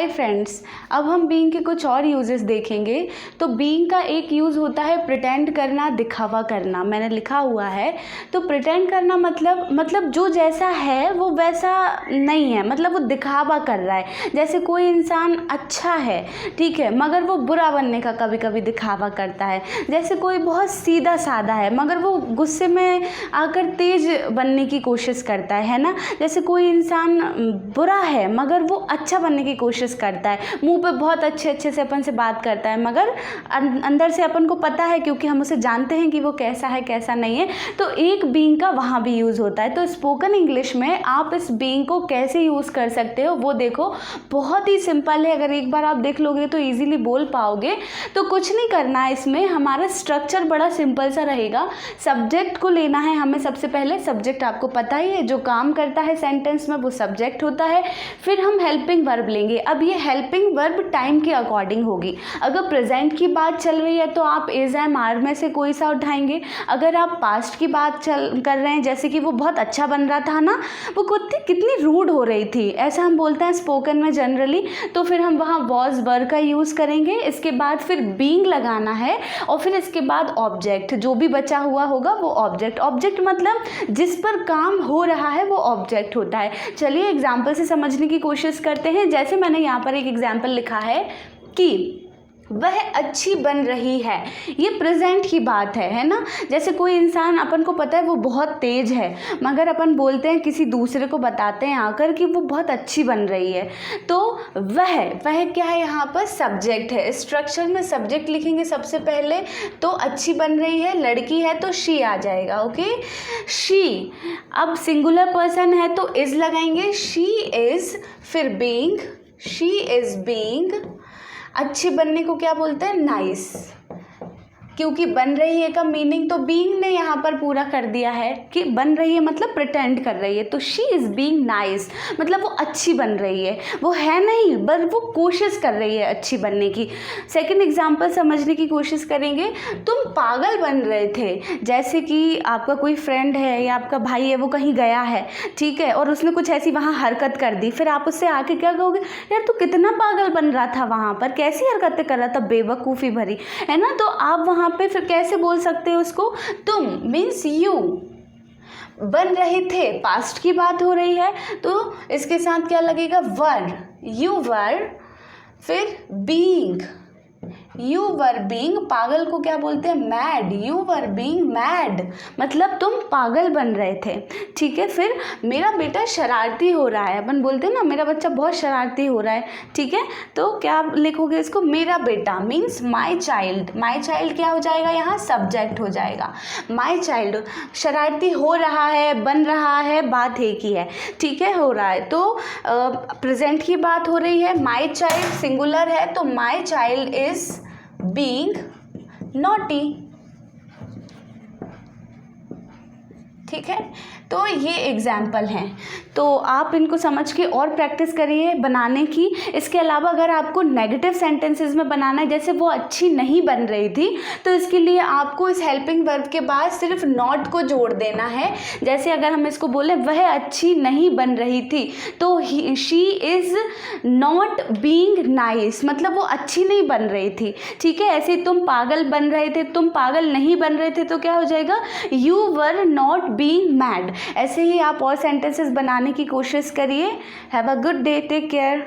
Hi friends, अब हम being के कुछ और यूजेस देखेंगे। तो बीइंग का एक यूज़ होता है प्रिटेंड करना, दिखावा करना। मैंने लिखा हुआ है। तो प्रिटेंड करना मतलब जो जैसा है वो वैसा नहीं है, मतलब वो दिखावा कर रहा है। जैसे कोई इंसान अच्छा है, ठीक है, मगर वो बुरा बनने का कभी कभी दिखावा करता है। जैसे कोई बहुत सीधा साधा है मगर वो गुस्से में आकर तेज बनने की कोशिश करता है ना। जैसे कोई इंसान बुरा है मगर वो अच्छा बनने की कोशिश करता है, मुंह पे बहुत अच्छे से अपन से बात करता है, मगर अंदर से अपन को पता है क्योंकि हम उसे जानते हैं कि वो कैसा है कैसा नहीं है। तो एक बीइंग का वहाँ भी यूज़ होता है। तो स्पोकन इंग्लिश में आप इस बीइंग को कैसे यूज़ कर सकते हो वो देखो, बहुत ही सिंपल है। अगर एक बार आप देख लोगे तो ईजिली बोल पाओगे। तो कुछ नहीं करना है, इसमें हमारा स्ट्रक्चर बड़ा सिंपल सा रहेगा। सब्जेक्ट को लेना है हमें सबसे पहले। सब्जेक्ट आपको पता ही है, जो काम करता है सेंटेंस में वो सब्जेक्ट होता है। फिर हम हेल्पिंग वर्ब लेंगे। अब ये हेल्पिंग वर्ब टाइम के अकॉर्डिंग होगी। अगर प्रेजेंट की बात चल रही है तो आप इज एम आर में से कोई सा उठाएंगे। अगर आप पास्ट की बात कर रहे हैं, जैसे कि वो बहुत अच्छा बन रहा था ना, वो कितनी रूड हो रही थी, ऐसा हम बोलते हैं स्पोकन में जनरली, तो फिर हम वहाँ वॉज वर का यूज़ करेंगे। इसके बाद फिर बीइंग लगाना है और फिर इसके बाद ऑब्जेक्ट, जो भी बचा हुआ होगा वो ऑब्जेक्ट मतलब जिस पर काम हो रहा है वो ऑब्जेक्ट होता है। चलिए एग्जाम्पल से समझने की कोशिश करते हैं। जैसे मैंने यहाँ पर एक एग्जाम्पल लिखा है कि वह अच्छी बन रही है, ये प्रेजेंट की बात है ना। जैसे कोई इंसान, अपन को पता है वो बहुत तेज है, मगर अपन बोलते हैं, किसी दूसरे को बताते हैं आकर कि वो बहुत अच्छी बन रही है। तो वह क्या है, यहाँ पर सब्जेक्ट है। स्ट्रक्चर में सब्जेक्ट लिखेंगे सबसे पहले। तो अच्छी बन रही है, लड़की है तो शी आ जाएगा। Okay, she. अब सिंगुलर पर्सन है तो इज लगाएंगे, शी इज। फिर बीइंग, शी इज बीइंग। अच्छी बनने को क्या बोलते हैं, नाइस, क्योंकि बन रही है का मीनिंग तो बीइंग ने यहाँ पर पूरा कर दिया है कि बन रही है मतलब प्रिटेंड कर रही है। तो शी इज़ बीइंग नाइस मतलब वो अच्छी बन रही है, वो है नहीं बस वो कोशिश कर रही है अच्छी बनने की। सेकंड एग्जांपल समझने की कोशिश करेंगे। तुम पागल बन रहे थे, जैसे कि आपका कोई फ्रेंड है या आपका भाई है, वो कहीं गया है, ठीक है, और उसने कुछ ऐसी वहाँ हरकत कर दी। फिर आप उससे आके क्या कहोगे, यार तू कितना पागल बन रहा था वहाँ पर, कैसी हरकतें कर रहा था, बेवकूफ़ी भरी, है ना। तो आप वहाँ पे फिर कैसे बोल सकते हो उसको, तुम मीन्स यू। बन रहे थे, पास्ट की बात हो रही है तो इसके साथ क्या लगेगा, वर, यू वर। फिर बीइंग, यू वर बीइंग। पागल को क्या बोलते हैं, mad, you were being mad मतलब तुम पागल बन रहे थे, ठीक है। फिर मेरा बेटा शरारती हो रहा है, अपन बोलते हैं ना मेरा बच्चा बहुत शरारती हो रहा है, ठीक है। तो क्या लिखोगे इसको, मेरा बेटा means my child. My child क्या हो जाएगा, यहाँ सब्जेक्ट हो जाएगा। माई चाइल्ड, शरारती हो रहा है, बन रहा है, बात एक ही है, ठीक है, हो रहा है। तो प्रेजेंट की बात हो रही है, माई चाइल्ड सिंगुलर है तो my child is being naughty, ठीक है। तो ये एग्जाम्पल हैं, तो आप इनको समझ के और प्रैक्टिस करिए बनाने की। इसके अलावा अगर आपको नेगेटिव सेंटेंसेस में बनाना है, जैसे वो अच्छी नहीं बन रही थी, तो इसके लिए आपको इस हेल्पिंग वर्ब के बाद सिर्फ नॉट को जोड़ देना है। जैसे अगर हम इसको बोले वह अच्छी नहीं बन रही थी, तो she is not being nice मतलब वो अच्छी नहीं बन रही थी, ठीक है। ऐसे तुम पागल बन रहे थे, तुम पागल नहीं बन रहे थे, तो क्या हो जाएगा, you were not being mad. ऐसे ही आप और सेंटेंसेस बनाने की कोशिश करिए। Have a good day, take care.